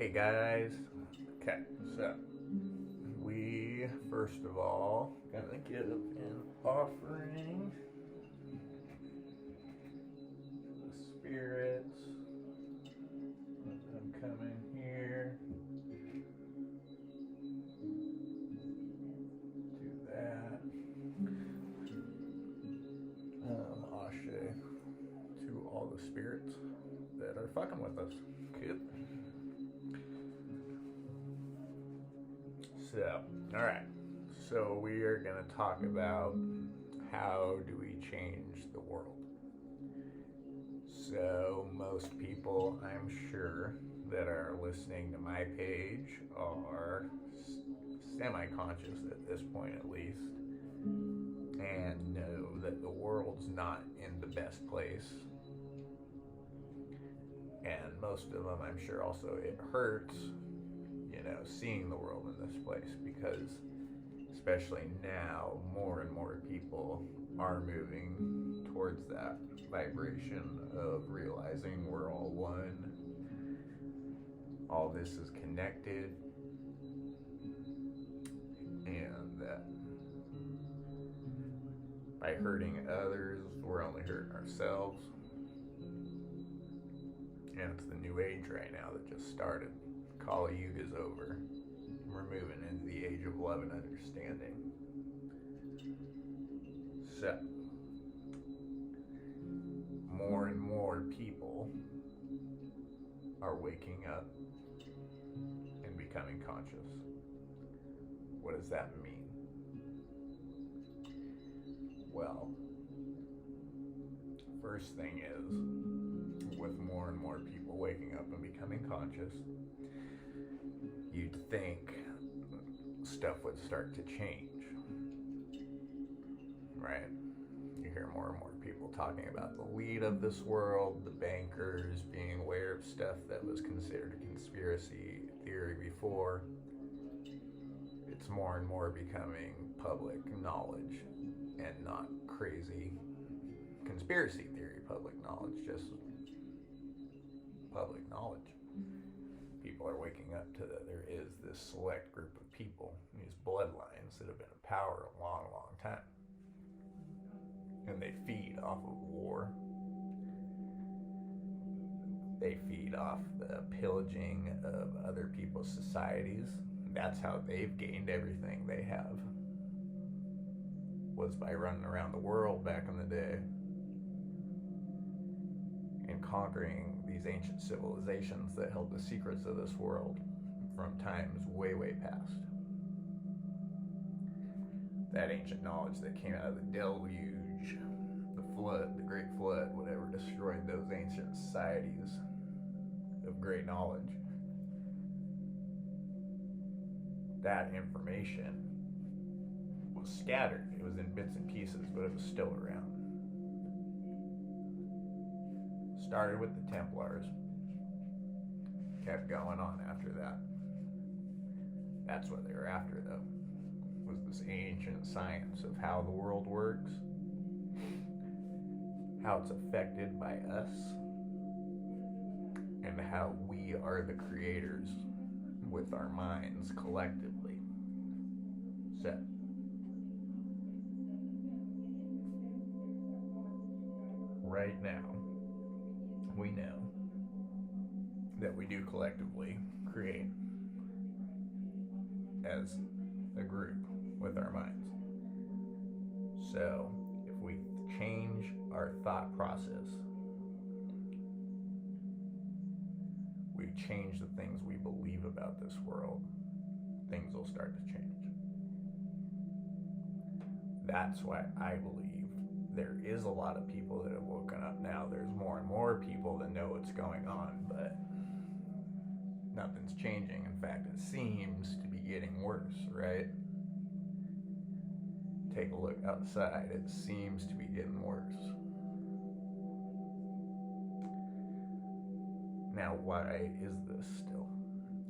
Hey guys. Okay, so we first of all gonna give an offering to the spirits. I'm coming here. Do that. Ashe to all the spirits that are fucking with us. Cool. So, alright. So we are gonna talk about how do we change the world. So, most people, I'm sure, that are listening to my page are semi conscious at this point, at least, and know that the world's not in the best place. And most of them, I'm sure, also it hurts, seeing the world in this place because, especially now, more and more people are moving towards that vibration of realizing we're all one. All this is connected, and that by hurting others, we're only hurting ourselves. And it's the new age right now that just started. Kali Yuga is over. We're moving into the age of love and understanding. So, more and more people are waking up and becoming conscious. What does that mean? Well, first thing is, with more and more people waking up and becoming conscious, you'd think stuff would start to change, right? You hear more and more people talking about the lead of this world, the bankers being aware of stuff that was considered a conspiracy theory before. It's more and more becoming public knowledge and not crazy conspiracy theory public knowledge, just public knowledge. People are waking up to that there is this select group of people, these bloodlines that have been in power a long, long time. And they feed off of war. They feed off the pillaging of other people's societies. That's how they've gained everything they have. Was by running around the world back in the day and conquering these ancient civilizations that held the secrets of this world from times way, way past. That ancient knowledge that came out of the deluge, the flood, the great flood, whatever destroyed those ancient societies of great knowledge. That information was scattered. It was in bits and pieces, but it was still around. Started with the Templars, kept going on after that. That's what they were after, though, was this ancient science of how the world works, how it's affected by us, and how we are the creators with our minds collectively. So, right now, we know that we do collectively create as a group with our minds. So, if we change our thought process, we change the things we believe about this world, things will start to change. That's why I believe there is a lot of people that have woken up now. There's more and more people that know what's going on, but nothing's changing. In fact, it seems to be getting worse, right? Take a look outside. It seems to be getting worse. Now, why is this still?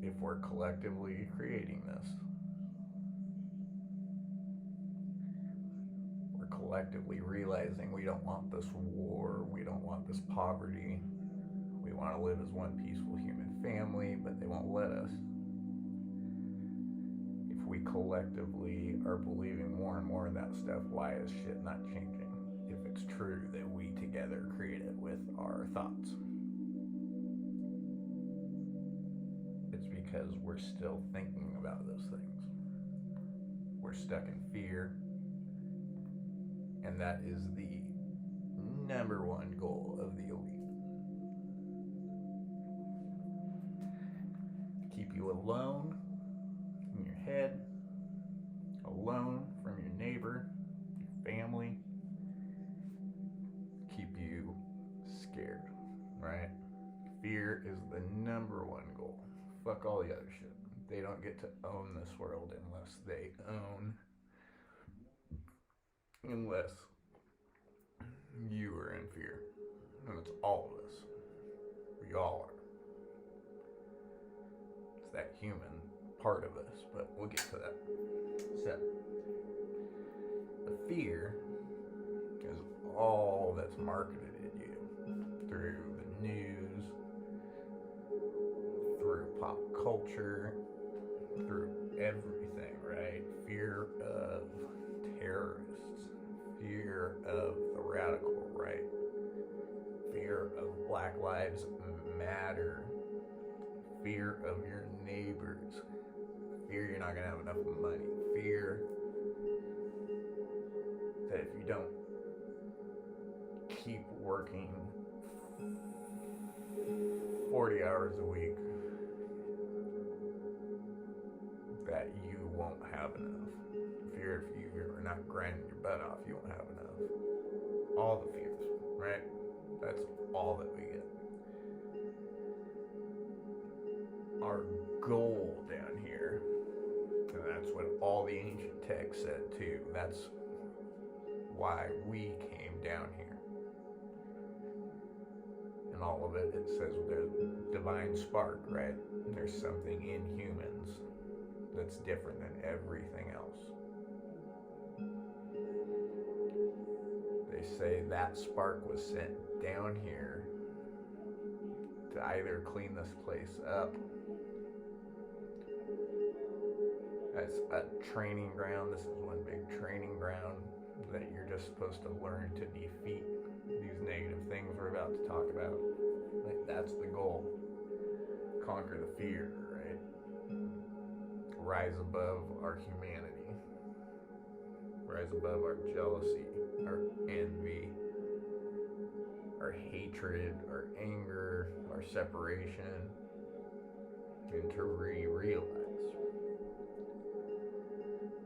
If we're collectively creating this, we're collectively realizing we don't want this war, we don't want this poverty, We want to live as one peaceful human family, but they won't let us. If we collectively are believing more and more in that stuff, why is shit not changing? If it's true that we together create it with our thoughts. It's because we're still thinking about those things. We're stuck in fear. And that is the number one goal of the elite. To keep you alone in your head, alone from your neighbor, your family, keep you scared, right? Fear is the number one goal. Fuck all the other shit. They don't get to own this world unless you are in fear. And it's all of us. We all are. It's that human part of us, but we'll get to that. So, the fear is all that's marketed at you through the news, through pop culture, through everything, right? Fear of terrorists, fear of the radical right, fear of Black Lives Matter, fear of your neighbors, fear you're not going to have enough money, fear that if you don't keep working 40 hours a week, that you won't have enough. Fear if you are not grinding your butt off, you won't have enough. All the fears, right? That's all that we get. Our goal down here, and that's what all the ancient texts said too. That's why we came down here. And all of it, it says there's a divine spark, right? There's something in humans that's different than everything else. They say that spark was sent down here to either clean this place up as a training ground. This is one big training ground that you're just supposed to learn to defeat these negative things we're about to talk about. Like, that's the goal. Conquer the fear, right? Rise above our humanity. Rise above our jealousy, our envy, our hatred, our anger, our separation, and to realize.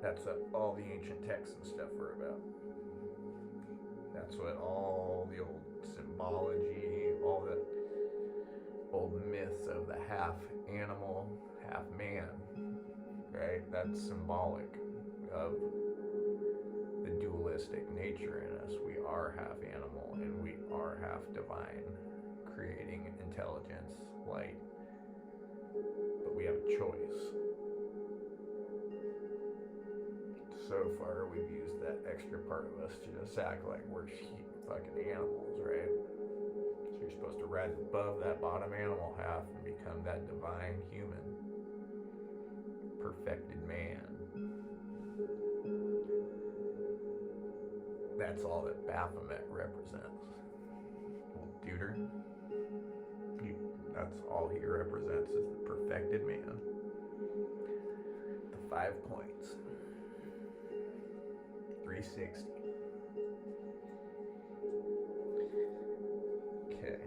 That's what all the ancient texts and stuff were about. That's what all the old symbology, all the old myths of the half animal, half man, right? That's symbolic of the dualistic nature in us. We are half animal and we are half divine, creating intelligence, light. But we have a choice. So far, we've used that extra part of us to just act like we're fucking animals, right? So you're supposed to rise above that bottom animal half and become that divine human, perfected man. That's all that Baphomet represents. Well, Deuter, that's all he represents is the perfected man. The 5 points. 360. Okay.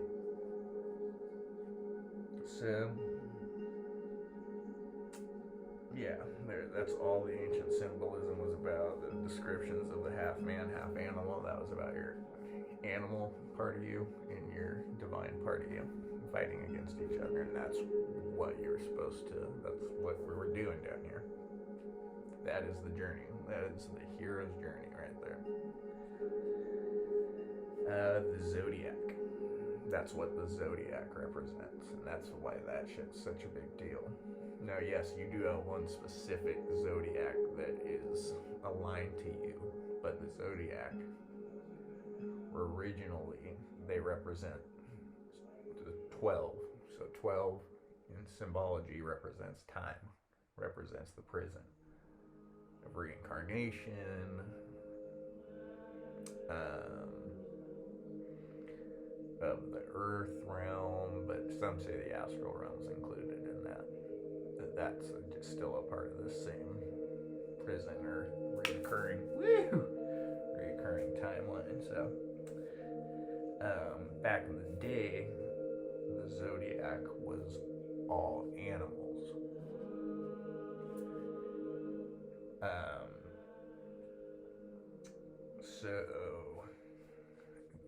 So, yeah, that's all the ancient symbolism was about. The descriptions of the half man, half animal. That was about your animal part of you and your divine part of you fighting against each other, and that's what you're supposed to. That's what we were doing down here. That is the journey. That is the hero's journey right there. The Zodiac. That's what the Zodiac represents, and that's why that shit's such a big deal. Now, yes, you do have one specific Zodiac that is aligned to you, but the Zodiac, originally, they represent to 12. So 12 in symbology represents time, represents the prison of reincarnation, um, of the earth realm, but some say the astral realm is included in that. That's just still a part of the same prison or reoccurring timeline. So, back in the day, the zodiac was all animals. So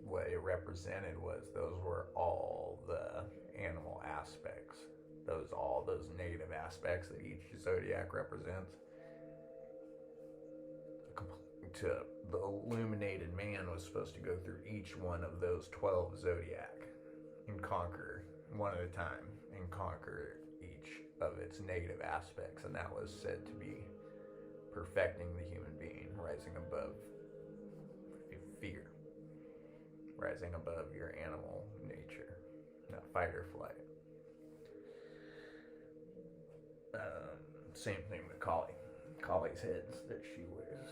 what it represented was those were all the animal aspects. All those negative aspects that each zodiac represents. To the illuminated man was supposed to go through each one of those 12 zodiac and conquer one at a time and conquer each of its negative aspects, and that was said to be perfecting the human being, rising above fear, rising above your animal nature, not fight or flight. Same thing with Kali. Kali's heads that she wears.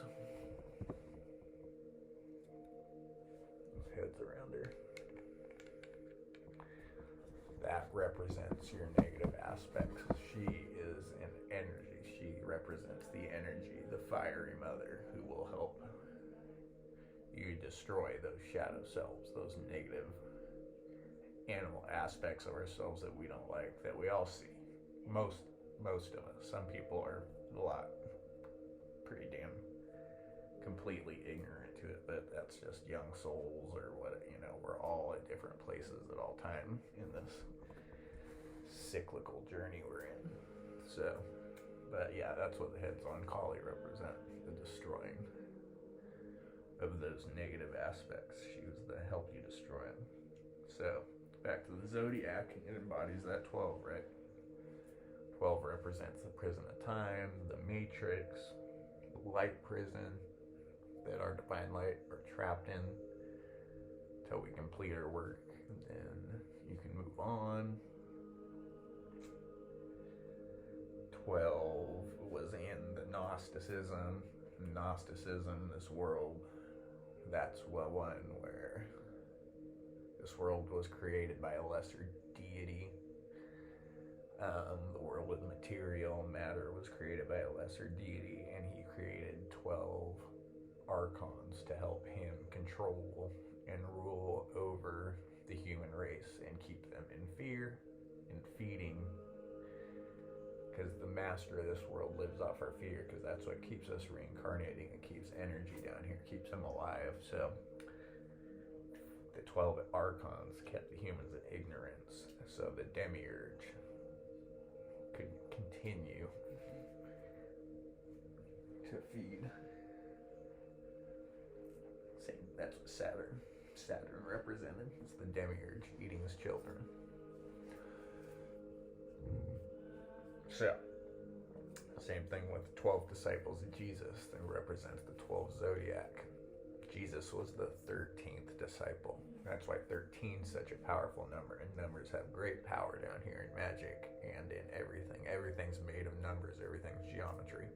Those heads around her. That represents your negative aspects. She is an energy. She represents the energy, the fiery mother who will help you destroy those shadow selves, those negative animal aspects of ourselves that we don't like, that we all see. Most of us. Some people are pretty damn completely ignorant to it, but that's just young souls or what, we're all at different places at all time in this cyclical journey we're in. So, but yeah, that's what the heads on Kali represent, the destroying of those negative aspects. She was to help you destroy them. So, back to the zodiac, it embodies that 12, right? 12 represents the prison of time, the matrix, the light prison that our divine light are trapped in until we complete our work, and then you can move on. 12 was in the Gnosticism, this world. That's one where this world was created by a lesser deity. The world with material matter was created by a lesser deity, and he created 12 archons to help him control and rule over the human race and keep them in fear and feeding, because the master of this world lives off our fear, because that's what keeps us reincarnating. It keeps energy down here, keeps them alive. So the 12 archons kept the humans in ignorance, so the demiurge could continue to feed. Same, that's what Saturn represented. It's the demiurge eating his children. So, same thing with the 12 disciples of Jesus that represents the 12 zodiac. Jesus was the 13th disciple. That's why 13 is such a powerful number, and numbers have great power down here in magic and in everything. Everything's made of numbers. Everything's geometry.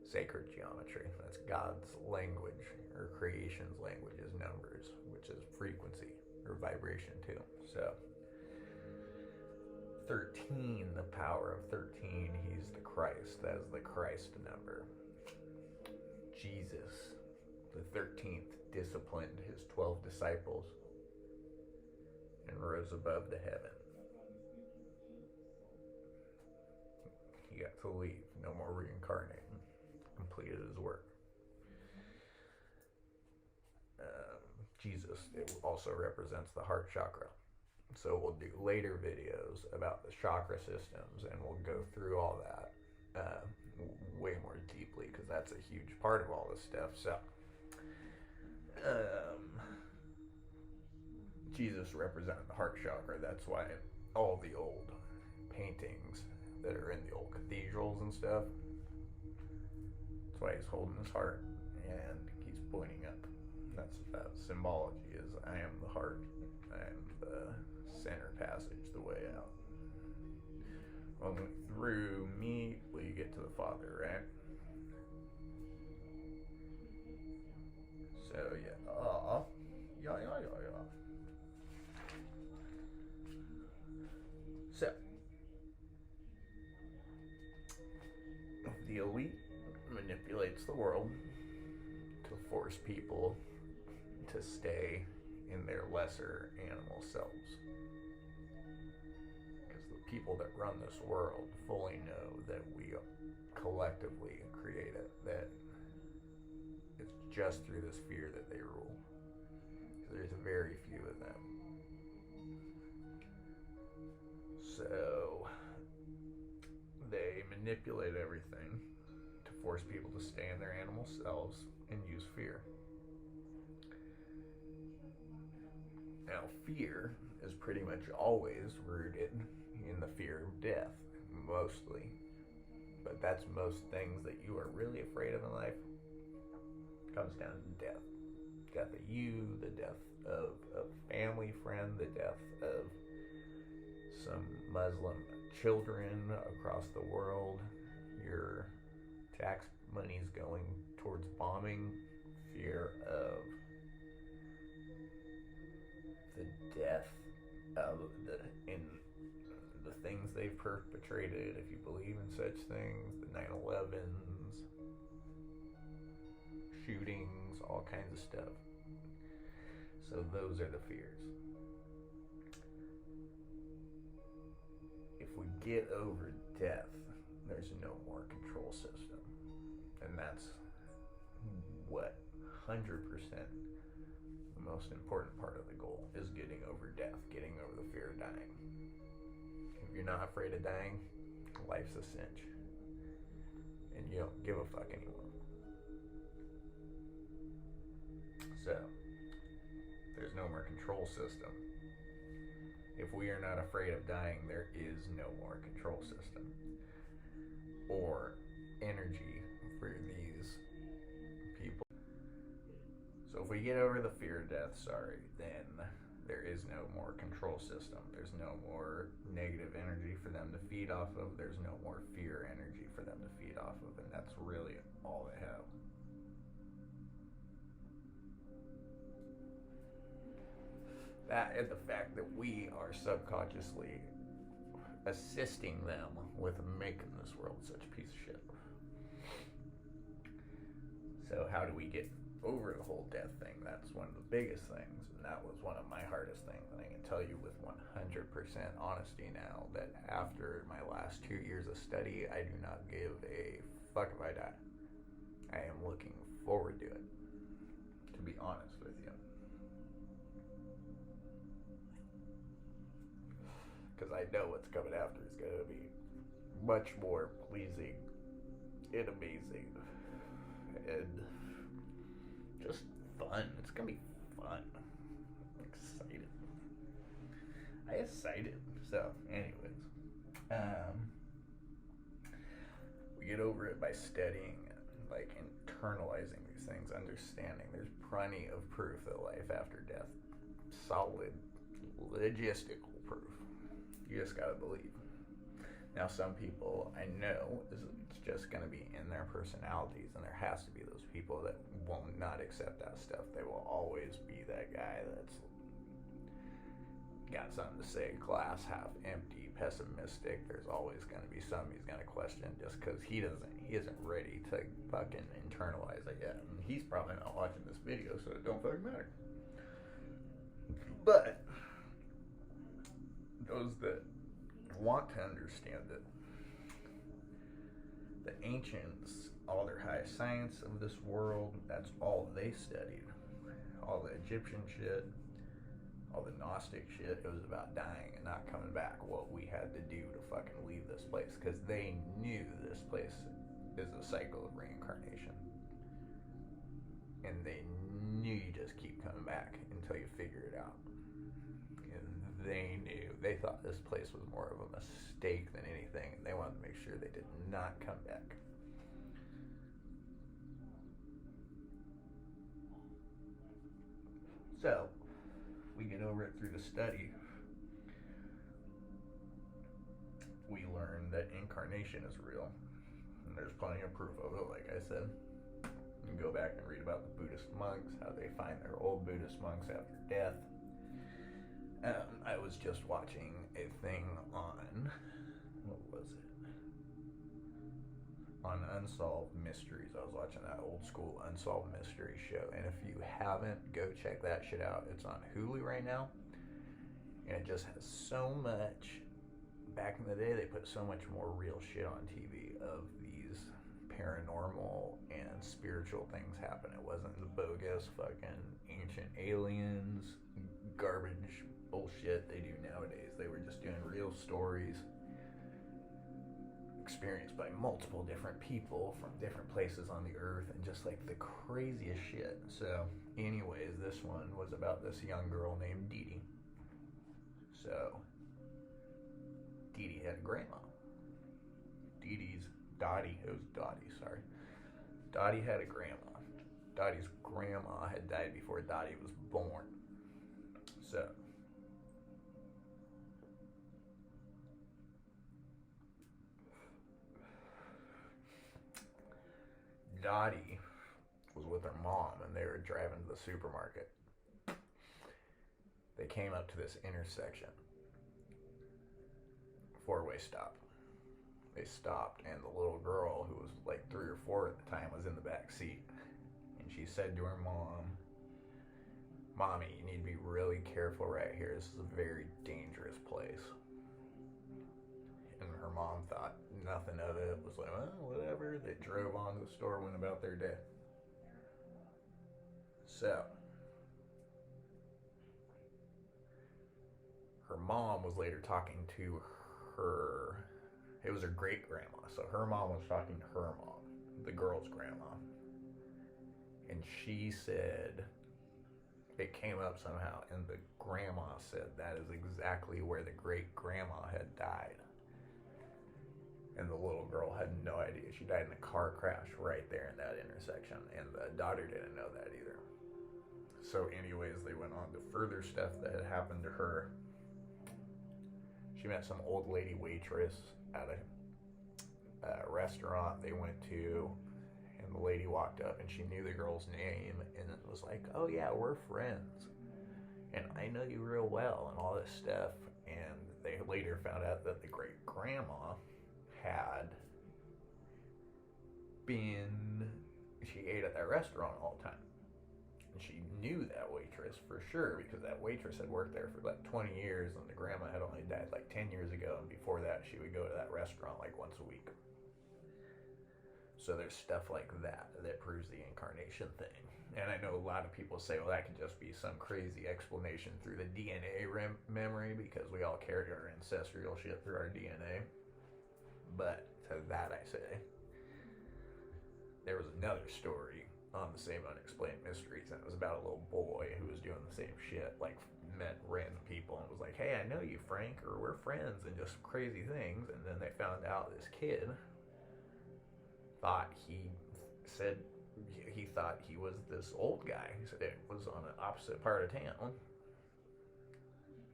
Sacred geometry. That's God's language, or creation's language is numbers, which is frequency or vibration too. So 13, the power of 13, he's the Christ. That is the Christ number. Jesus, the 13th, disciplined his 12 disciples and rose above the heaven. He got to leave, no more reincarnating. Completed his work. Jesus, it also represents the heart chakra. So we'll do later videos about the chakra systems, and we'll go through all that way more deeply, because that's a huge part of all this stuff. So Jesus represented the heart chakra. That's why all the old paintings that are in the old cathedrals and stuff, that's why he's holding his heart and he's pointing up. That's symbology, is I am the heart. I am the center passage, the way out. Only through me will you get to the Father, right? So yeah. So the elite manipulates the world to force people to stay in their lesser animal selves. Because the people that run this world fully know that we collectively create it, that it's just through this fear that they rule. There's very few of them. So they manipulate everything to force people to stay in their animal selves and use fear. Now, fear is pretty much always rooted in the fear of death, mostly. But that's most things that you are really afraid of in life. Comes down to death. Death of you, the death of a family friend, the death of some Muslim children across the world, your tax money's going towards bombing, fear of the death of the things they've perpetrated, if you believe in such things, the 9/11s, shootings, all kinds of stuff. So those are the fears. If we get over death, there's no more control system. And that's what 100% the most important part of the goal is, getting over death, getting over the fear of dying. If you're not afraid of dying, life's a cinch. And you don't give a fuck anymore. So, there's no more control system. If we are not afraid of dying, there is no more control system or energy for these people. So if we get over the fear of death, then there is no more control system. There's no more negative energy for them to feed off of. There's no more fear energy for them to feed off of. And that's really all they have. That and the fact that we are subconsciously assisting them with making this world such a piece of shit. So how do we get over the whole death thing? That's one of the biggest things, and that was one of my hardest things. And I can tell you with 100% honesty now that after my last 2 years of study, I do not give a fuck if I die. I am looking forward to it, to be honest with you. Because I know what's coming after is going to be much more pleasing and amazing and just fun. It's going to be fun. I'm excited. I excited. So, anyways, we get over it by studying it, like internalizing these things, understanding there's plenty of proof that life after death, solid, logistical proof. You just gotta believe. Now, some people I know it's just gonna be in their personalities, and there has to be those people that will not accept that stuff. They will always be that guy that's got something to say, glass half empty, pessimistic. There's always gonna be some he's gonna question just because he isn't ready to fucking internalize it yet. And he's probably not watching this video, so it don't fucking matter. But those that want to understand it, the ancients, all their high science of this world, that's all they studied. All the Egyptian shit, all the Gnostic shit, it was about dying and not coming back. What we had to do to fucking leave this place, because they knew this place is a cycle of reincarnation. And they knew you just keep coming back until you figure it out. They knew. They thought this place was more of a mistake than anything, and they wanted to make sure they did not come back. So, we get over it through the study. we learn that incarnation is real. And there's plenty of proof of it, like I said. You can go back and read about the Buddhist monks, how they find their old Buddhist monks after death. I was just watching a thing on, what was it? On Unsolved Mysteries. I was watching that old school Unsolved Mysteries show. And if you haven't, go check that shit out. It's on Hulu right now. And it just has so much. Back in the day, they put so much more real shit on TV of these paranormal and spiritual things happen. It wasn't the bogus fucking ancient aliens garbage bullshit they do nowadays. They were just doing real stories experienced by multiple different people from different places on the earth, and just like the craziest shit. So anyways, this one was about this young girl named Dee Dee. So Dee Dee had a grandma. Dottie had a grandma. Dottie's grandma had died before Dottie was born. So Dottie was with her mom, and they were driving to the supermarket. They came up to this intersection. Four-way stop. They stopped, and the little girl, who was like 3 or 4 at the time, was in the back seat. And she said to her mom, "Mommy, you need to be really careful right here. This is a very dangerous place." And her mom thought nothing of it. Was like, well, whatever. They drove on to the store, went about their day. So her mom was later talking to her. It was her great grandma. So her mom was talking to her mom, the girl's grandma. And she said, it came up somehow, and the grandma said that is exactly where the great grandma had died. And the little girl had no idea. She died in a car crash right there in that intersection, and the daughter didn't know that either. So anyways, they went on to further stuff that had happened to her. She met some old lady waitress at a restaurant they went to, and the lady walked up and she knew the girl's name, and it was like, "Oh yeah, we're friends, and I know you real well," and all this stuff. And they later found out that the great grandma had been, she ate at that restaurant all the time. And she knew that waitress for sure, because that waitress had worked there for like 20 years, and the grandma had only died like 10 years ago, and before that she would go to that restaurant like once a week. So there's stuff like that that proves the incarnation thing. And I know a lot of people say, well, that could just be some crazy explanation through the DNA memory, because we all carry our ancestral shit through our DNA. But to that I say, there was another story on the same Unexplained Mysteries, and it was about a little boy who was doing the same shit, like met random people and was like, "Hey, I know you, Frank," or "We're friends," and just crazy things. And then they found out this kid thought he thought he was this old guy. He said it was on the opposite part of town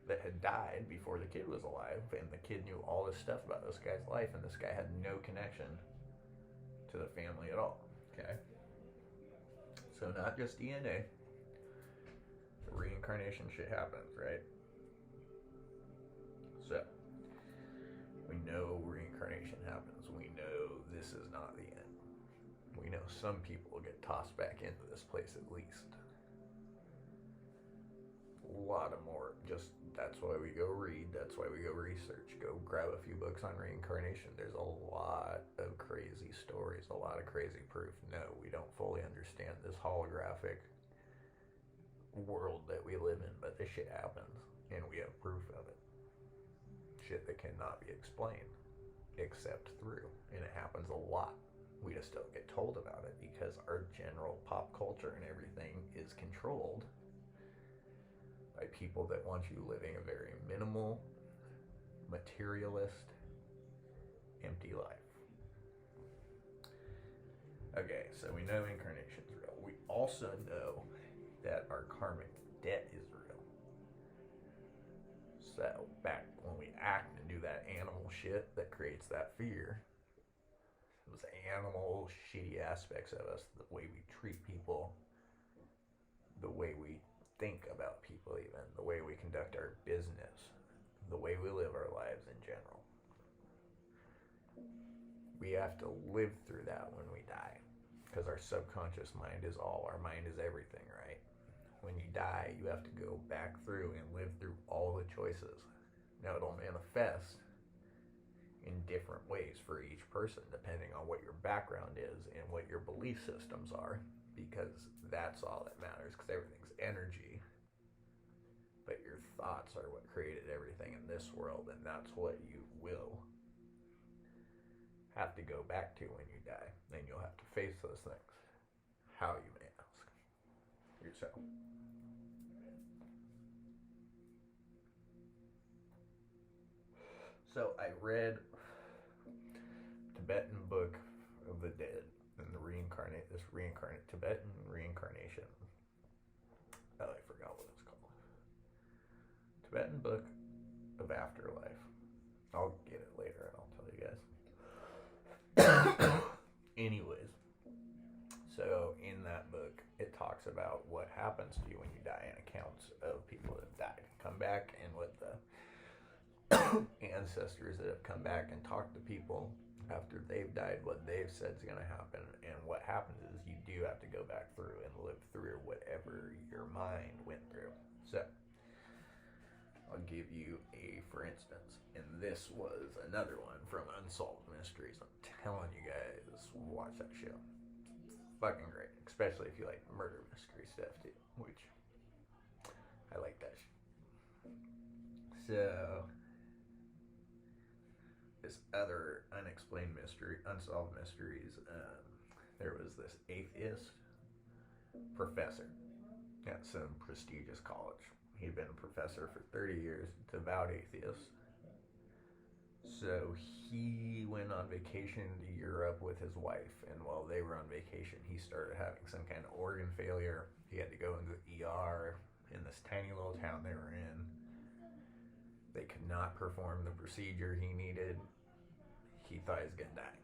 that had died before the kid was alive, and the kid knew all this stuff about this guy's life, and this guy had no connection to the family at all. Okay, so not just DNA, the reincarnation shit happens, right? So we know reincarnation happens. We know this is not the end. We know some people will get tossed back into this place at least. A lot of more. Just, that's why we go read. That's why we go research. Go grab a few books on reincarnation. There's a lot of crazy stories, a lot of crazy proof. No, we don't fully understand this holographic world that we live in, but this shit happens, and we have proof of it. Shit that cannot be explained except through, and it happens a lot. We just don't get told about it because our general pop culture and everything is controlled by people that want you living a very minimal, materialist, empty life. Okay, so we know incarnation's real. We also know that our karmic debt is real. So back when we act and do that animal shit that creates that fear, those animal shitty aspects of us, the way we treat people, the way we think about people, even the way we conduct our business, the way we live our lives in general. We have to live through that when we die, because our subconscious mind is all. Our mind is everything, right? When you die, you have to go back through and live through all the choices. Now, it'll manifest in different ways for each person, depending on what your background is and what your belief systems are, because that's all that matters, because everything's energy. But your thoughts are what created everything in this world, and that's what you will have to go back to when you die. Then you'll have to face those things. How, you may ask yourself. So I read Tibetan Book of the Dead and the reincarnate Tibetan reincarnation. Oh, I forgot what it's called. Tibetan Book of Afterlife. I'll get it later and I'll tell you guys. Anyways, so in that book, it talks about what happens to you when you die and accounts of people that have died, come back, and what the ancestors that have come back and talked to people after they've died, what they've said is going to happen. And what happens is you do have to go back through and live through whatever your mind went through. So I'll give you a for instance, and this was another one from Unsolved Mysteries. I'm telling you guys, watch that show. It's fucking great, especially if you like murder mystery stuff too, which I like that shit. So this other unsolved mysteries, there was this atheist professor at some prestigious college. He'd been a professor for 30 years, devout atheist. So he went on vacation to Europe with his wife, and while they were on vacation, he started having some kind of organ failure. He had to go into the ER in this tiny little town they were in. They could not perform the procedure he needed. He thought he was gonna die.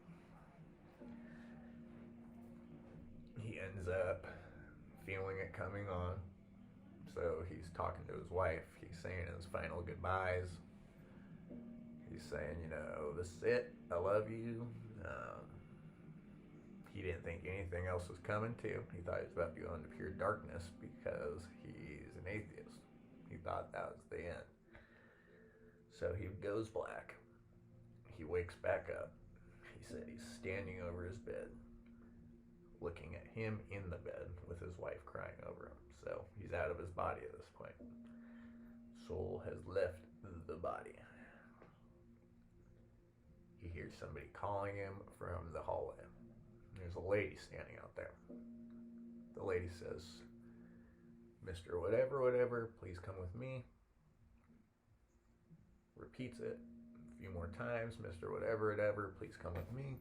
He ends up feeling it coming on. So he's talking to his wife. He's saying his final goodbyes. He's saying, this is it. I love you. He didn't think anything else was coming to. He thought he was about to go into pure darkness because he's an atheist. He thought that was the end. So he goes black. He wakes back up. He said he's standing over his bed, looking at him in the bed with his wife crying over him. So he's out of his body at this point. Soul has left the body. He hears somebody calling him from the hallway. There's a lady standing out there. The lady says, "Mr. Whatever, please come with me." Repeats it a few more times. "Mr. Whatever, please come with me."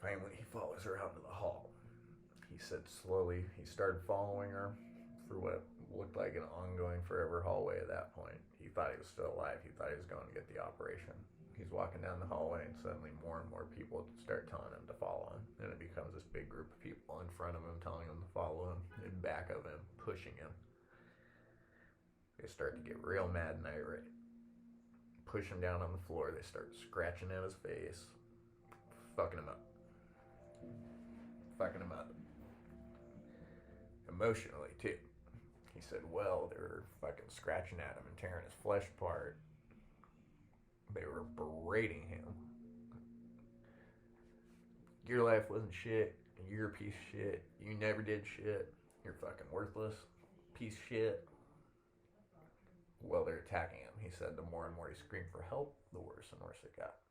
Finally, he follows her out into the hall. He said slowly, he started following her through what looked like an ongoing forever hallway at that point. He thought he was still alive. He thought he was going to get the operation. He's walking down the hallway, and suddenly more and more people start telling him to follow him. And it becomes this big group of people in front of him telling him to follow him, in back of him, pushing him. They start to get real mad and irate. Push him down on the floor. They start scratching at his face, fucking him up. Emotionally, too. He said, well, they were fucking scratching at him and tearing his flesh apart. They were berating him. Your life wasn't shit. You're a piece of shit. You never did shit. You're fucking worthless. Piece of shit. Well, they're attacking him. He said the more and more he screamed for help, the worse and worse it got.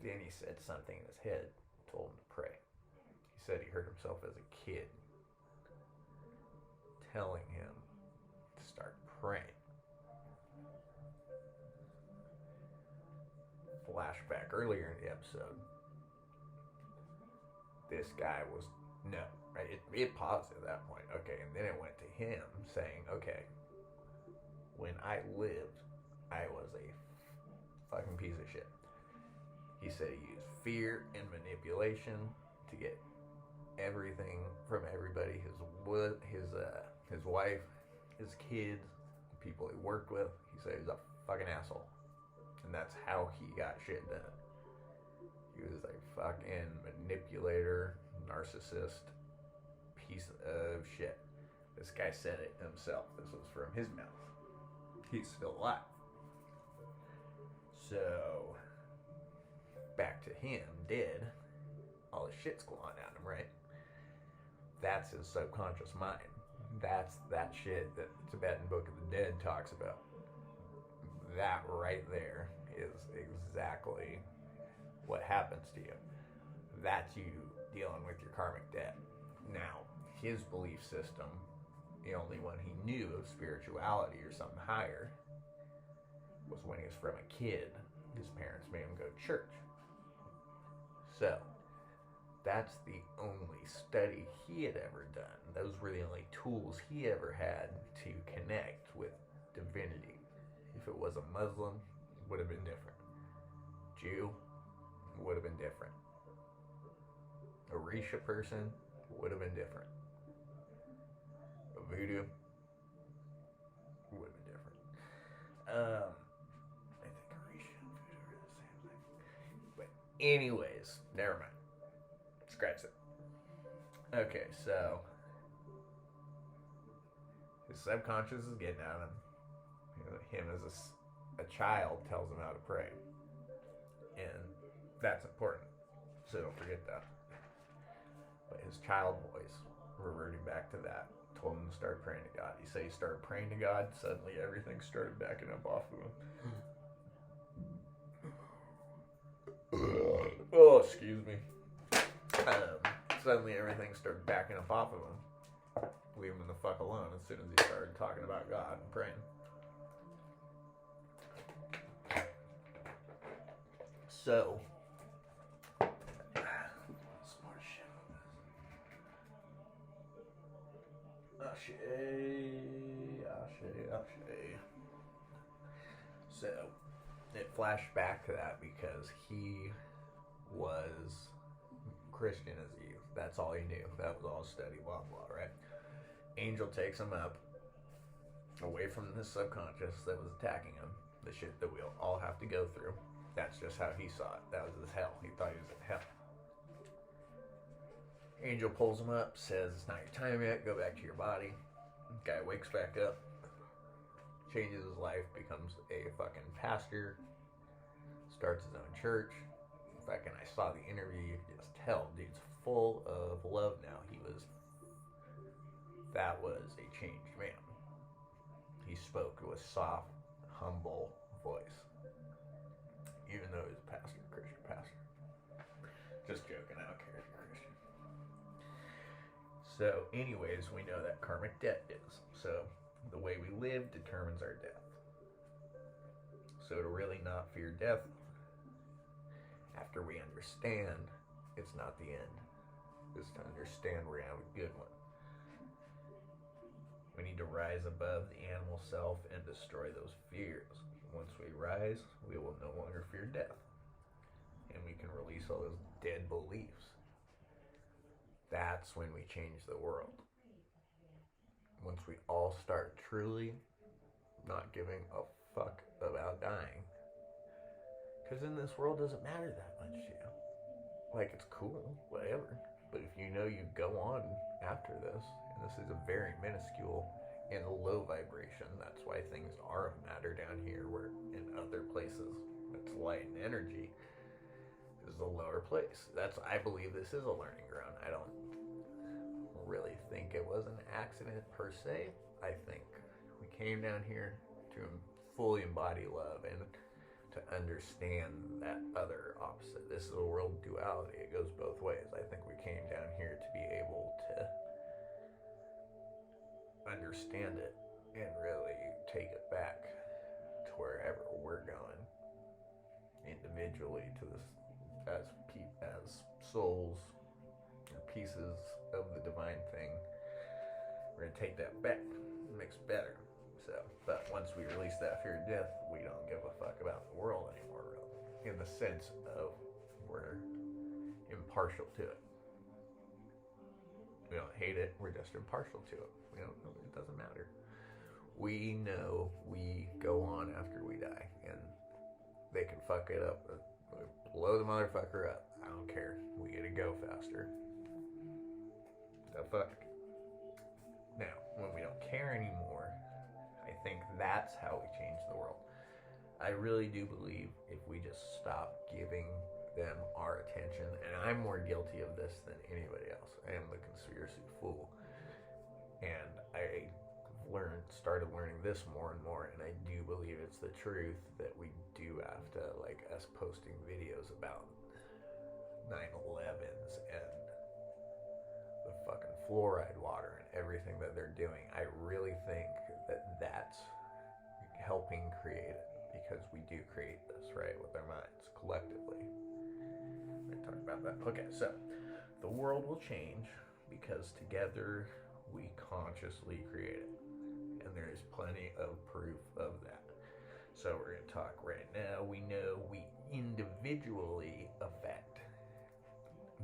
Then he said something in his head, told him to pray. He said he heard himself as a kid telling him to start praying. Flashback earlier in the episode. This guy was, no, Right? It paused at that point. Okay, and then it went to him saying, okay, when I lived, I was a fucking piece of shit. He said he used fear and manipulation to get everything from everybody. His wife, his kids, people he worked with. He said he was a fucking asshole, and that's how he got shit done. He was a fucking manipulator, narcissist, piece of shit. This guy said it himself. This was from his mouth. He's still alive. So, back to him, dead. All the shit's going on at him, right? That's his subconscious mind. That's that shit that the Tibetan Book of the Dead talks about. That right there is exactly what happens to you. That's you dealing with your karmic debt. Now, his belief system, the only one he knew of spirituality or something higher, was when he was from a kid. His parents made him go to church. So, that's the only study he had ever done. Those were the only tools he ever had to connect with divinity. If it was a Muslim, it would have been different. Jew, would have been different. A Orisha person would have been different. A voodoo would have been different. I think Orisha and voodoo are the same thing. But anyways, never mind. Scratch it. Okay, so his subconscious is getting at him. Him as a child tells him how to pray. And that's important. So don't forget that. But his child voice, reverting back to that, told him to start praying to God. He said he started praying to God. Suddenly everything started backing up off of him. Oh, excuse me. Suddenly everything started backing up off of him. Leave him the fuck alone as soon as he started talking about God and praying. So, smart shit on this. Ashe. So, it flashed back to that because he was Christian as a youth. That's all he knew. That was all study, blah, blah, right? Angel takes him up, away from his subconscious that was attacking him, the shit that we'll all have to go through. That's just how he saw it. That was his hell. He thought he was in hell. Angel pulls him up, says, it's not your time yet, go back to your body. Guy wakes back up, changes his life, becomes a fucking pastor, starts his own church. Fucking, I saw the interview, you could just tell, dude's full of love now. That was a changed man. He spoke with soft, humble voice. Even though he's a pastor, Christian pastor. Just joking, I don't care if you're Christian. So, anyways, we know that karmic debt is. So, the way we live determines our death. So, to really not fear death, after we understand it's not the end, is to understand we're going to have a good one. We need to rise above the animal self and destroy those fears. Once we rise, we will no longer fear death. And we can release all those dead beliefs. That's when we change the world. Once we all start truly not giving a fuck about dying. Because in this world, doesn't matter that much to you. Like, it's cool, whatever. But if you know you go on after this, and this is a very minuscule and low vibration, that's why things are of matter down here, where in other places it's light and energy is the lower place. I believe this is a learning ground. I don't really think it was an accident per se. I think we came down here to fully embody love and to understand that other opposite. This is a world duality. It goes both ways. I think we came down here to be able to understand it and really take it back to wherever we're going individually, to this as souls or pieces of the divine thing, we're going to take that back. It makes better. So, but once we release that fear of death, we don't give a fuck about the world anymore, really. In the sense of we're impartial to it. We don't hate it, we're just impartial to it. We don't, it doesn't matter. We know we go on after we die, and they can fuck it up, blow the motherfucker up. I don't care. We get to go faster. The fuck. Now, when we don't care anymore, I think that's how we change the world. I really do believe if we just stop giving them our attention, and I'm more guilty of this than anybody else. I am the conspiracy fool. And I started learning this more and more, and I do believe it's the truth that we do have to, like us posting videos about 9/11s and the fucking fluoride water and everything that they're doing. I really think that that's helping create it, because we do create this, right, with our minds collectively. I talk about that. Okay, so the world will change because together we consciously create it, and there is plenty of proof of that. So we're going to talk right now. We know we individually affect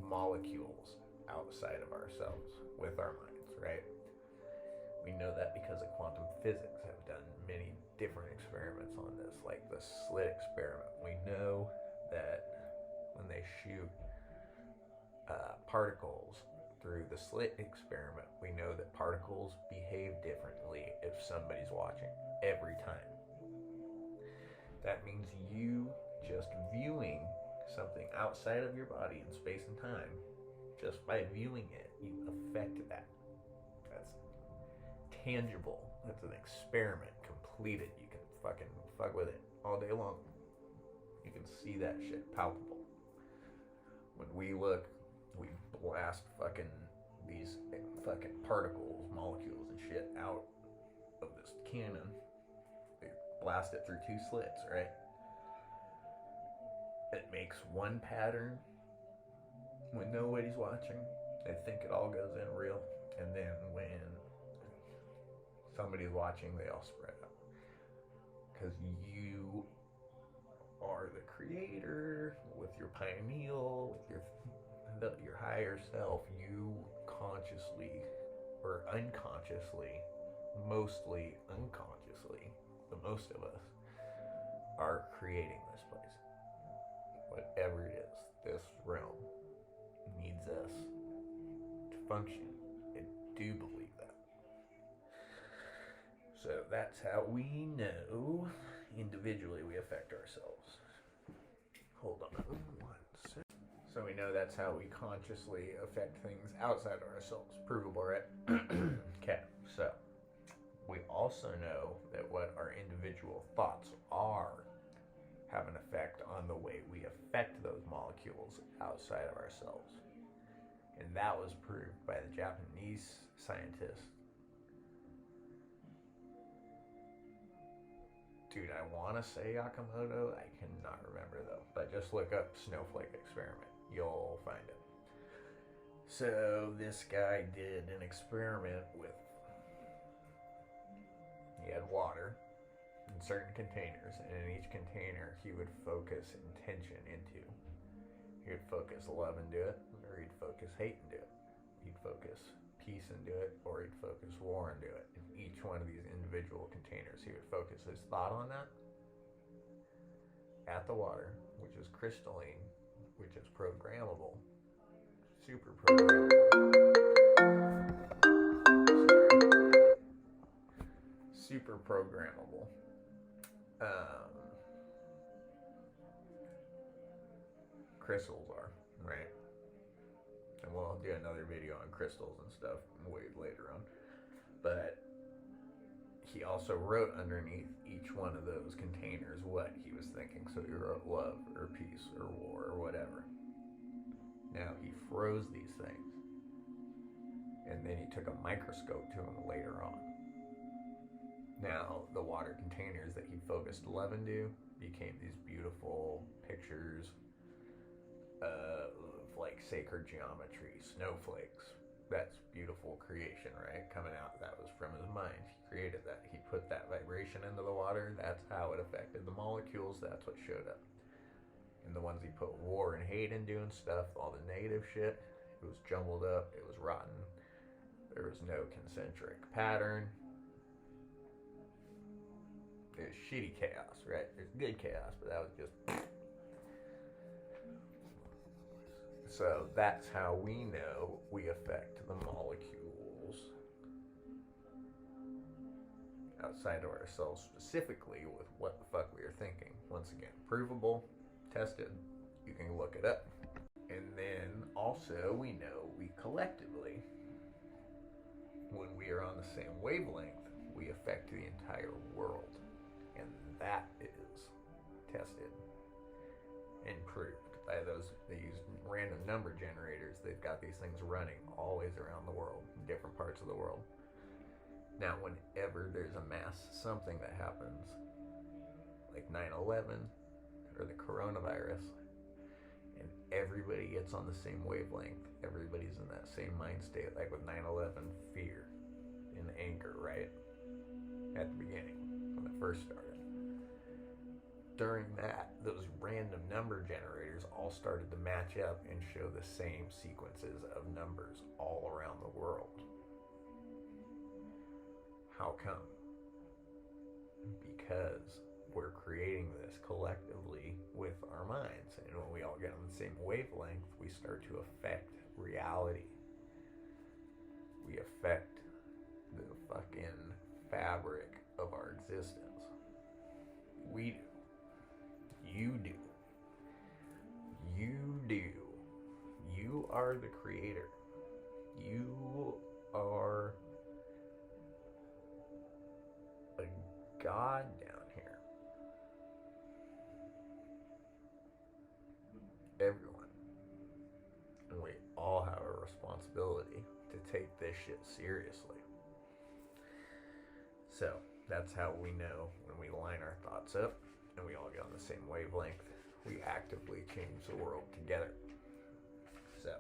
molecules outside of ourselves with our minds, right? We know that because of quantum physics have done many different experiments on this, like the slit experiment. We know that when they shoot particles through the slit experiment, we know that particles behave differently if somebody's watching every time. That means you just viewing something outside of your body in space and time, just by viewing it, you affect that. That's tangible. That's an experiment completed. You can fucking fuck with it all day long. You can see that shit palpable. When we look, we blast fucking these fucking particles, molecules and shit out of this cannon. They blast it through two slits, right? It makes one pattern when nobody's watching. They think it all goes in real, and then when somebody's watching, they all spread out. Because you are the creator with your pineal, with your higher self. You consciously or unconsciously, mostly unconsciously, the most of us are creating this place. Whatever it is, this realm needs us to function. I do believe that. So that's how we know individually we affect ourselves. Hold on one second. So we know that's how we consciously affect things outside of ourselves. Provable, right? Okay, so we also know that what our individual thoughts are have an effect on the way we affect those molecules outside of ourselves. And that was proved by the Japanese scientist. Dude, I want to say Yakamoto. I cannot remember though. But just look up snowflake experiment. You'll find it. So this guy did an experiment with, he had water in certain containers, and in each container he would focus intention into. He would focus love into it, or he'd focus hate into it. He'd focus peace into it, or he'd focus war into it. In each one of these individual containers, he would focus his thought on that at the water, which is crystalline, which is programmable, super programmable. Super programmable. Crystals are, right? And we'll do another video on crystals and stuff way later on. But he also wrote underneath each one of those containers what he was thinking. So he wrote love or peace or war or whatever. Now he froze these things, and then he took a microscope to them later on. Now the water containers that he focused love into became these beautiful pictures of like sacred geometry, snowflakes, That's beautiful creation, right? Coming out, that was from his mind. He created that. He put that vibration into the water. That's how it affected the molecules. That's what showed up. And the ones he put war and hate into and stuff, all the negative shit, it was jumbled up. It was rotten. There was no concentric pattern. It was shitty chaos, right? There's good chaos, but that was just... So that's how we know we affect the molecules outside of ourselves, specifically with what the fuck we are thinking. Once again, provable, tested, you can look it up. And then also we know we collectively, when we are on the same wavelength, we affect the entire world. And that is tested and proved by those. They use random number generators. They've got these things running always around the world, in different parts of the world. Now, whenever there's a mass something that happens, like 9/11 or the coronavirus, and everybody gets on the same wavelength, everybody's in that same mind state, like with 9/11, fear and anger, right? At the beginning, when it first started. During that, those random number generators all started to match up and show the same sequences of numbers all around the world. How come? Because we're creating this collectively with our minds. And when we all get on the same wavelength, we start to affect reality. We affect the fucking fabric of our existence. We do. You do. You do. You are the creator. You are a god down here. Everyone. And we all have a responsibility to take this shit seriously. So, that's how we know when we line our thoughts up and we all get on the same wavelength, we actively change the world together. So,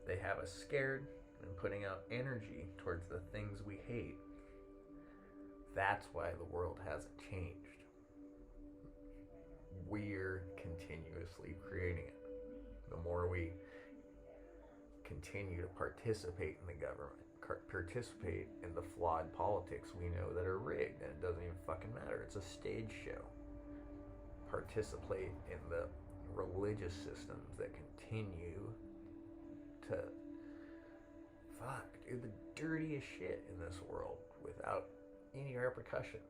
they have us scared and putting out energy towards the things we hate. That's why the world hasn't changed. We're continuously creating it. The more we continue to participate in the government, participate in the flawed politics we know that are rigged, and it doesn't even fucking matter. It's a stage show. Participate in the religious systems that continue to do the dirtiest shit in this world without any repercussion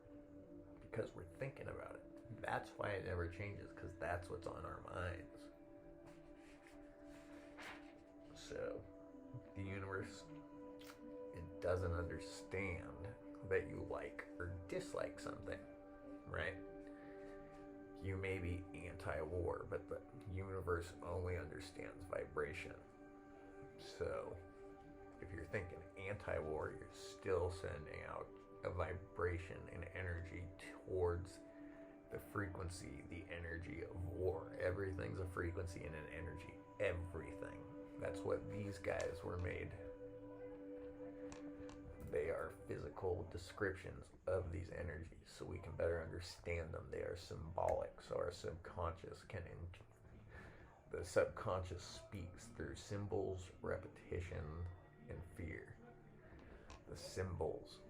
because we're thinking about it. That's why it never changes, because that's what's on our minds. So the universe, it doesn't understand that you like or dislike something, right? You may be anti-war, but the universe only understands vibration. So if you're thinking anti-war, you're still sending out a vibration and energy towards the frequency, the energy of war. Everything's a frequency and an energy. Everything. That's what these guys were made. They are physical descriptions of these energies so we can better understand them. They are symbolic, so our subconscious can... The subconscious speaks through symbols, repetition, and fear. The symbols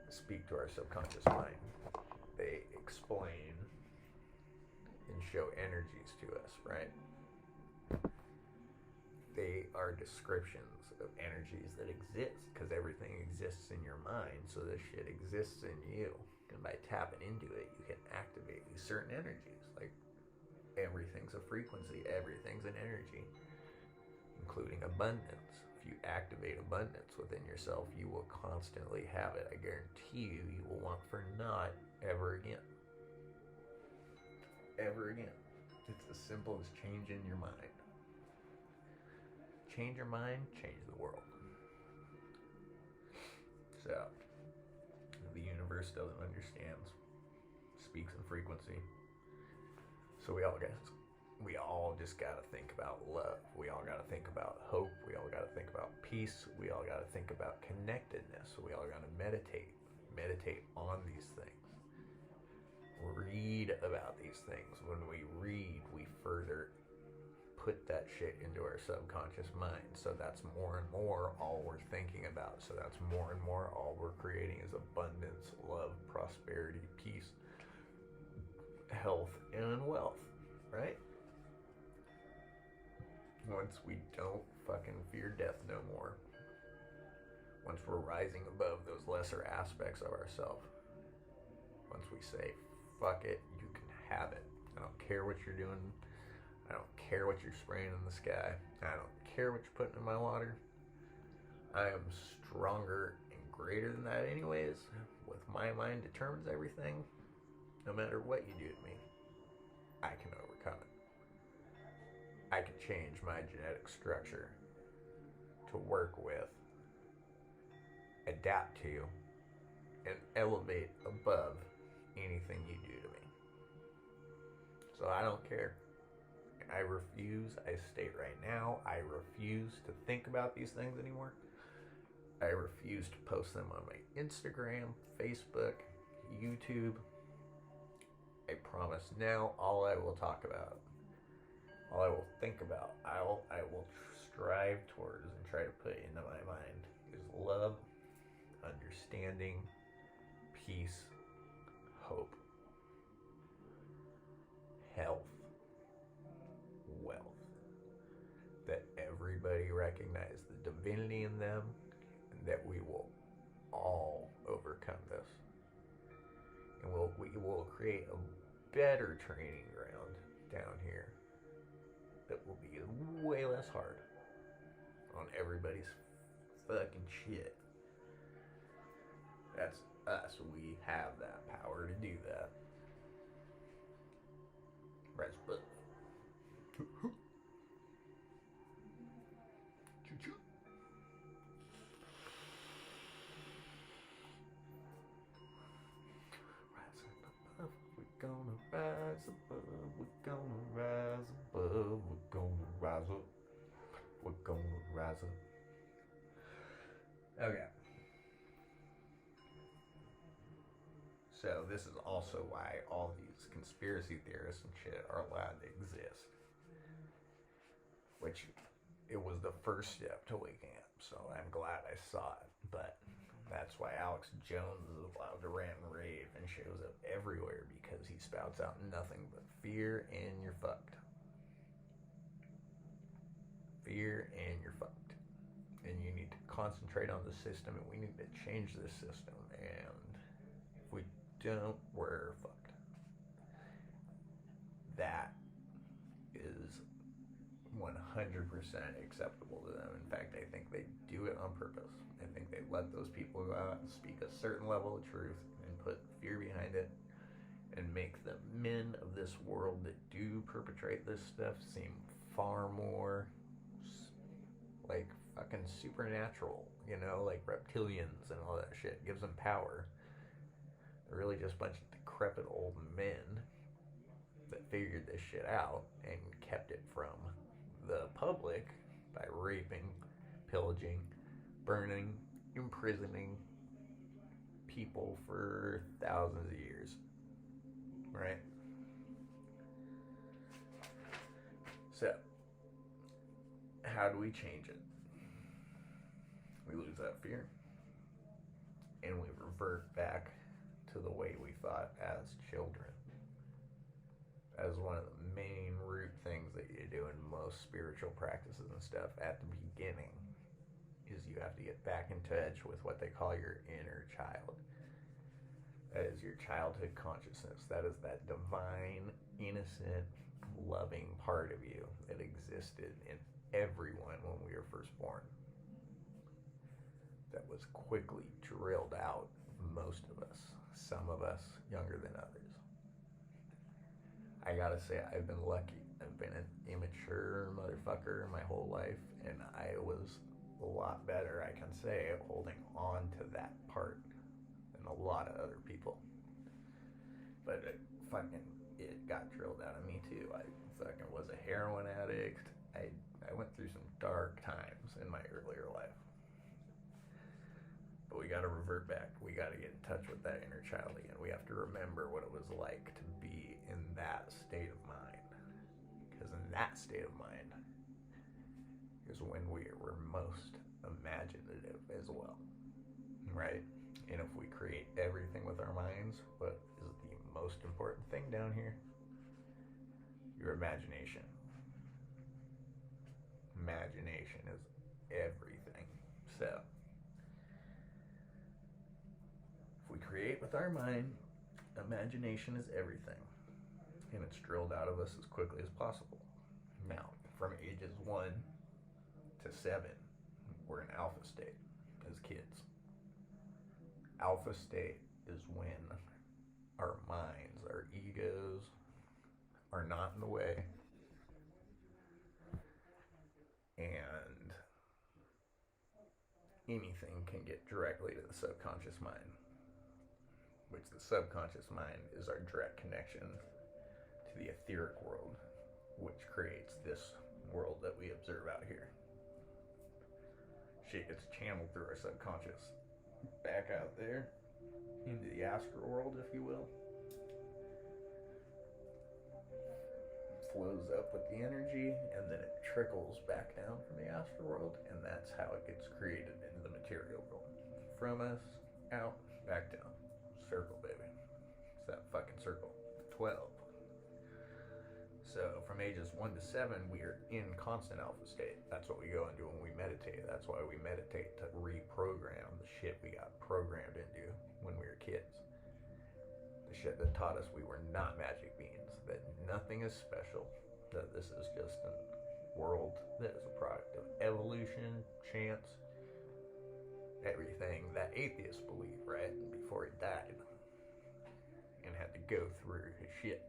speak to our subconscious mind. They explain and show energies to us, right? They are descriptions of energies that exist, because everything exists in your mind, so this shit exists in you. And by tapping into it, you can activate these certain energies. Like, everything's a frequency, everything's an energy, including abundance. If you activate abundance within yourself, you will constantly have it. I guarantee you, you will want for naught ever again. Ever again. It's as simple as changing your mind. Change your mind, change the world. So, the universe doesn't understand, speaks in frequency. So we all we all just got to think about love. We all got to think about hope. We all got to think about peace. We all got to think about connectedness. We all got to meditate. Meditate on these things. Read about these things. When we read, we further put that shit into our subconscious mind. So that's more and more all we're thinking about. So that's more and more all we're creating is abundance, love, prosperity, peace, health, and wealth, right? Once we don't fucking fear death no more, once we're rising above those lesser aspects of ourselves, once we say, fuck it, you can have it. I don't care what you're doing. I don't care what you're spraying in the sky. I don't care what you're putting in my water. I am stronger and greater than that anyways. With my mind determines everything. No matter what you do to me, I can overcome it. I can change my genetic structure to work with, adapt to, and elevate above anything you do to me. So I don't care. I refuse, I state right now, I refuse to think about these things anymore. I refuse to post them on my Instagram, Facebook, YouTube. I promise now, all I will talk about, all I will think about, I will strive towards and try to put into my mind is love, understanding, peace, hope, health, wealth. That everybody recognize the divinity in them and that we will all overcome this. And we will create a better training ground down here that will be way less hard on everybody's fucking shit. That's us. We have that power to do that. Rest but choo-choo. Rising above, we're gonna rise above, we're gonna rise above, we're gonna rise up, we're gonna rise up. Okay. So this is also why all these conspiracy theorists and shit are allowed to exist. Which, it was the first step to waking up, so I'm glad I saw it. But that's why Alex Jones is allowed to rant and rave and shows up everywhere, because he spouts out nothing but fear and you're fucked. Fear and you're fucked. And you need to concentrate on the system, and we need to change this system. And if we don't, we're fucked. That is 100% acceptable to them. In fact, I think they do it on purpose. I think they let those people go out and speak a certain level of truth and put fear behind it and make the men of this world that do perpetrate this stuff seem far more like fucking supernatural, you know, like reptilians and all that shit. Gives them power. They're really just a bunch of decrepit old men that figured this shit out and kept it from the public by raping, pillaging, burning, imprisoning people for thousands of years. Right? So, how do we change it? We lose that fear, and we revert back to the way we thought as children. As one of the main root things that you do in most spiritual practices and stuff at the beginning is you have to get back in touch with what they call your inner child. That is your childhood consciousness. That is that divine, innocent, loving part of you that existed in everyone when we were first born. That was quickly drilled out of most of us. Some of us younger than others. I gotta say, I've been lucky. I've been an immature motherfucker my whole life, and I was a lot better, I can say, at holding on to that part than a lot of other people. But it got drilled out of me too. I fucking was a heroin addict. I went through some dark times in my earlier life. But we got to revert back. We got to get in touch with that inner child again. We have to remember what it was like to be in that state of mind. Because in that state of mind is when we were most imaginative as well. Right? And if we create everything with our minds, what is the most important thing down here? Your imagination. Imagination is everything. So, if we create with our mind, imagination is everything. And it's drilled out of us as quickly as possible. Now, from ages 1 to 7, we're in alpha state as kids. Alpha state is when our minds, our egos are not in the way, and anything can get directly to the subconscious mind, which the subconscious mind is our direct connection to the etheric world, which creates this world that we observe out here. Shit gets channeled through our subconscious back out there into the astral world, if you will. Flows up with the energy, and then it trickles back down from the astral world, and that's how it gets created into the material world. From us, out, back down. Circle, baby. It's that fucking circle. 12. So from ages 1 to 7, we are in constant alpha state. That's what we go into when we meditate. That's why we meditate, to reprogram the shit we got programmed into when we were kids. The shit that taught us we were not magic beings, that nothing is special, that this is just a world that is a product of evolution, chance, everything that atheists believe, right? Before he died and had to go through his shit.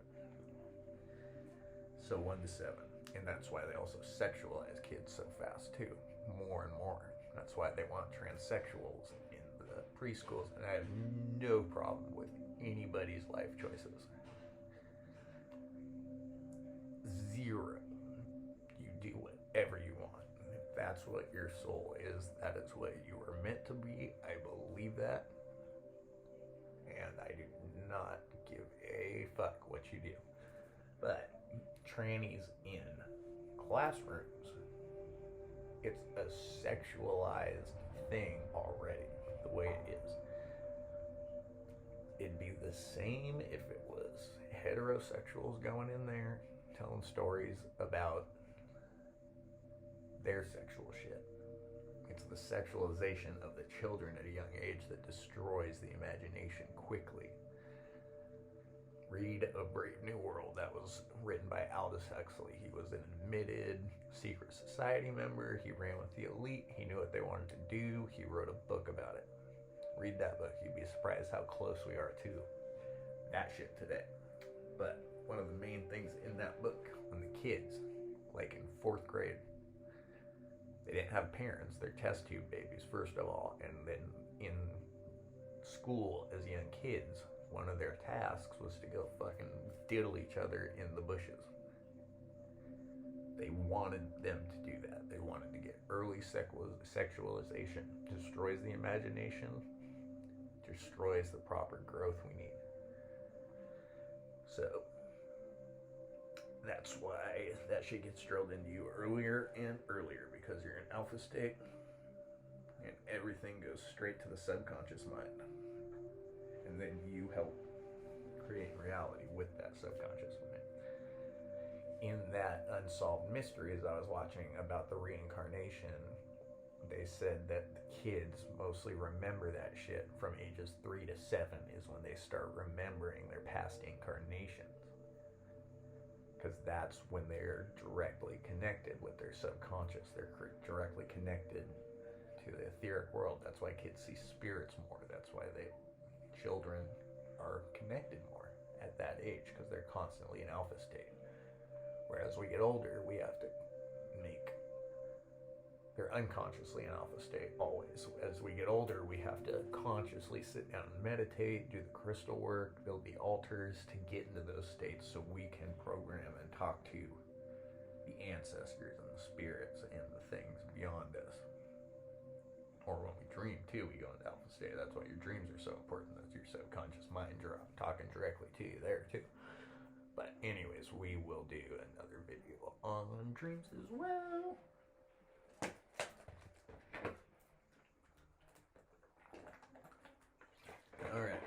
So 1 to 7. And that's why they also sexualize kids so fast too. More and more. That's why they want transsexuals in the preschools. And I have no problem with anybody's life choices. Zero. You do whatever you want. If that's what your soul is, that is what you were meant to be. I believe that. And I do not give a fuck what you do. But trannies in classrooms, it's a sexualized thing already, the way it is. It'd be the same if it was heterosexuals going in there telling stories about their sexual shit. It's the sexualization of the children at a young age that destroys the imagination quickly. Read A Brave New World. That was written by Aldous Huxley. He was an admitted secret society member. He ran with the elite. He knew what they wanted to do. He wrote a book about it. Read that book. You'd be surprised how close we are to that shit today. But one of the main things in that book, when the kids, like in 4th grade, they didn't have parents. They're test tube babies, first of all. And then in school, as young kids, one of their tasks was to go fucking diddle each other in the bushes. They wanted them to do that. They wanted to get early sexualization. Destroys the imagination. Destroys the proper growth we need. So that's why that shit gets drilled into you earlier and earlier, because you're in alpha state and everything goes straight to the subconscious mind. And then you help create reality with that subconscious mind. In that Unsolved Mysteries I was watching about the reincarnation, they said that the kids mostly remember that shit from ages 3 to 7 is when they start remembering their past incarnations. Because that's when they're directly connected with their subconscious. They're directly connected to the etheric world. That's why kids see spirits more. That's why children are connected more at that age, because they're constantly in alpha state. Whereas we get older, we have to they're unconsciously in alpha state always. As we get older, we have to consciously sit down and meditate, do the crystal work, build the altars to get into those states so we can program and talk to the ancestors and the spirits and the things beyond us. Or when we dream too, we go into alpha state. That's why your dreams are so important. That's your subconscious mind talking directly to you there too. But anyways, we will do another video on dreams as well. Alright.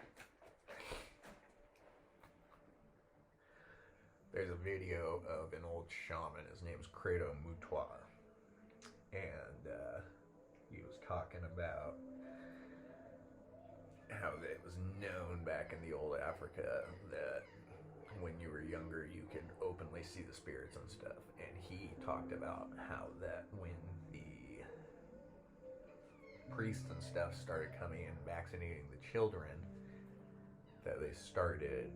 There's a video of an old shaman. His name's Credo Mutoir. And he was talking about how it was known back in the old Africa that when you were younger you could openly see the spirits and stuff. And he talked about how that when the priests and stuff started coming in and vaccinating the children, that they started,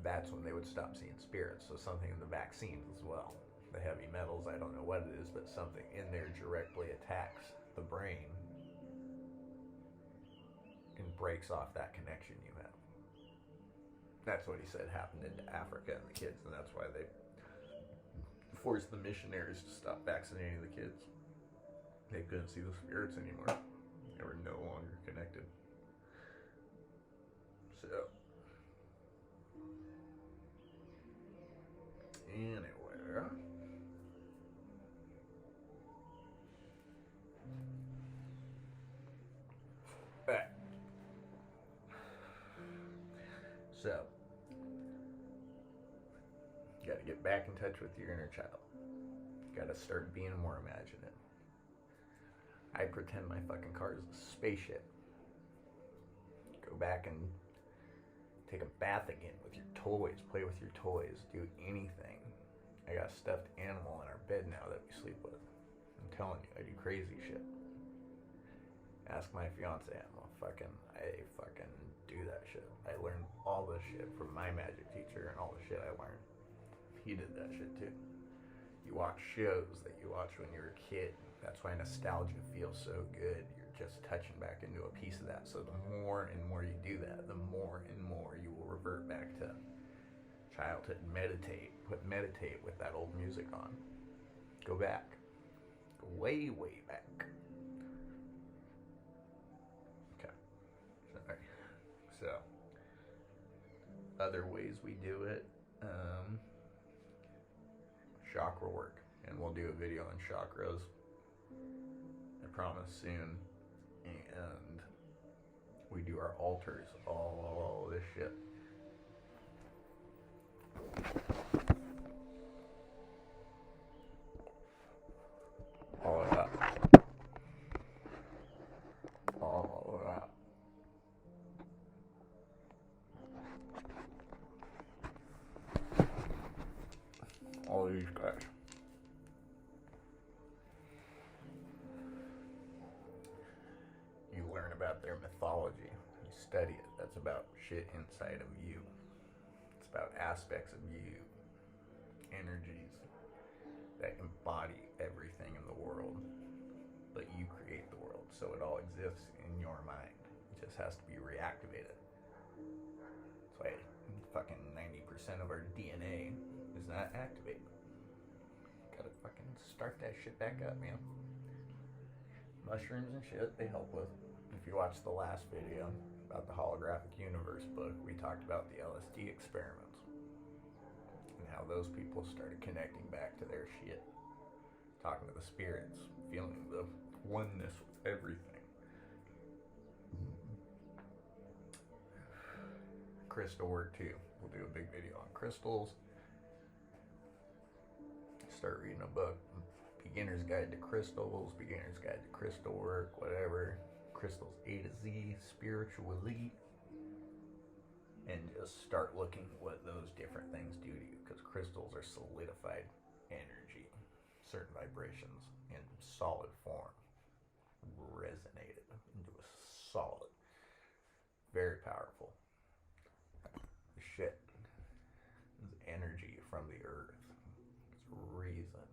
that's when they would stop seeing spirits. So something in the vaccines as well, the heavy metals, I don't know what it is, but something in there directly attacks the brain and breaks off that connection you have. That's what he said happened in Africa and the kids, and that's why they forced the missionaries to stop vaccinating the kids. They couldn't see the spirits anymore. They were no longer connected. So, anywhere. Right. So, you gotta get back in touch with your inner child. You gotta start being more imaginative. I pretend my fucking car is a spaceship. Go back and take a bath again with your toys. Play with your toys. Do anything. I got a stuffed animal in our bed now that we sleep with. I'm telling you, I do crazy shit. Ask my fiance. I fucking do that shit. I learned all this shit from my magic teacher and all the shit I learned. He did that shit too. You watch shows that you watch when you were a kid. That's why nostalgia feels so good. You're just touching back into a piece of that. So the more and more you do that, the more and more you will revert back to childhood. Meditate. Put meditate with that old music on. Go back. Go way, way back. Okay. Sorry. So, other ways we do it. Chakra work. And we'll do a video on chakras. I promise soon. And we do our altars, all this shit. All of that. All of that. All these guys. You learn about their mythology. You study it. That's about shit inside of you. It's about aspects of you. Energies that embody everything in the world. But you create the world. So it all exists in your mind. It just has to be reactivated. That's why fucking 90% of our DNA is not activated. Gotta fucking start that shit back up, man. Mushrooms and shit, they help with. If you watched the last video about the Holographic Universe book, we talked about the LSD experiments and how those people started connecting back to their shit, talking to the spirits, feeling the oneness with everything. Crystal work too. We'll do a big video on crystals. Start reading a book, Beginner's Guide to Crystals, Beginner's Guide to Crystal Work, whatever. Crystals A to Z, spiritually. And just start looking at what those different things do to you. Because crystals are solidified energy. Certain vibrations in solid form. Resonated into a solid. Very powerful. Shit. It's energy from the earth. It's reason.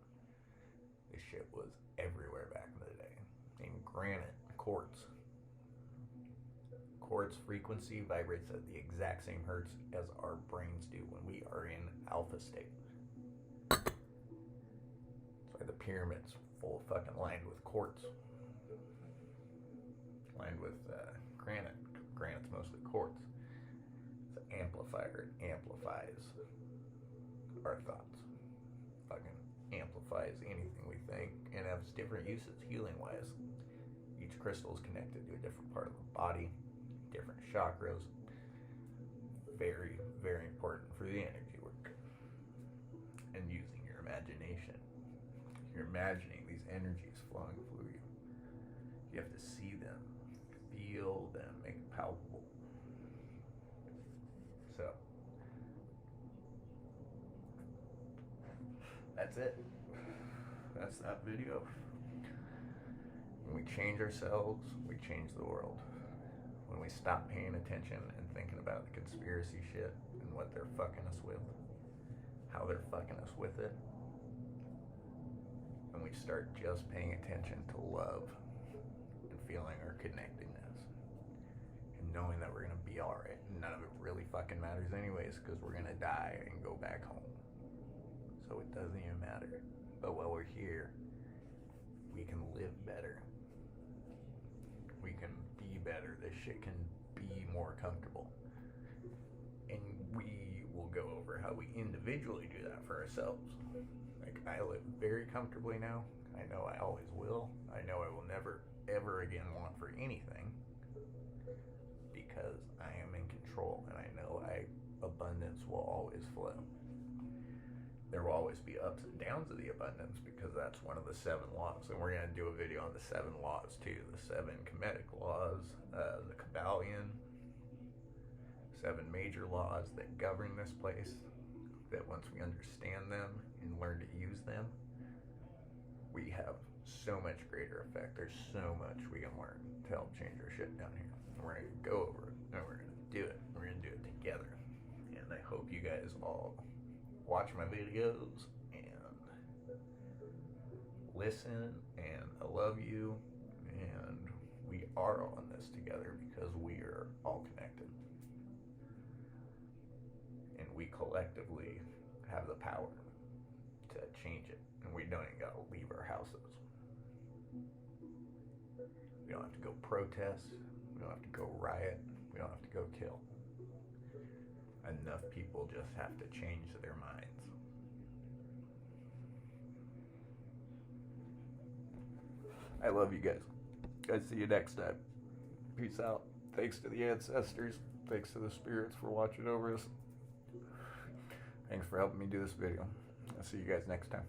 This shit was everywhere back in the day. Even granite, quartz. Quartz frequency vibrates at the exact same hertz as our brains do when we are in alpha state. why the pyramid's full fucking lined with quartz. Lined with granite. Granite's mostly quartz. It's an amplifier. It amplifies our thoughts. Fucking amplifies anything we think and has different uses healing wise. Each crystal is connected to a different part of the body, different chakras. Very, very important for the energy work. And using your imagination. You're imagining these energies flowing through you. You have to see them, feel them, make it palpable. So, that's it. That's that video. When we change ourselves, we change the world. When we stop paying attention and thinking about the conspiracy shit and what they're fucking us with, how they're fucking us with it, and we start just paying attention to love and feeling our connectedness and knowing that we're gonna be alright. None of it really fucking matters anyways, because we're gonna die and go back home. So it doesn't even matter. But while we're here, we can live better. We can be better. This shit can be more comfortable. And we will go over how we individually do that for ourselves. Like, I live very comfortably now. I know I always will. I know I will never, ever again want for anything, because I am in control, and I know abundance will always flow. There will always be ups and downs of the abundance, because that's one of the 7 laws. And we're going to do a video on the 7 laws too. The 7 Kemetic laws, the Kabbalion, 7 major laws that govern this place, that once we understand them and learn to use them, we have so much greater effect. There's so much we can learn to help change our shit down here. And we're going to go over it, and we're going to do it. We're going to do it together. And I hope you guys all watch my videos and listen, and I love you, and we are on this together because we are all connected, and we collectively have the power to change it, and we don't even gotta leave our houses. We don't have to go protest, we don't have to go riot, we don't have to go kill. Enough people just have to change their minds. I love you guys. Guys, see you next time. Peace out. Thanks to the ancestors. Thanks to the spirits for watching over us. Thanks for helping me do this video. I'll see you guys next time.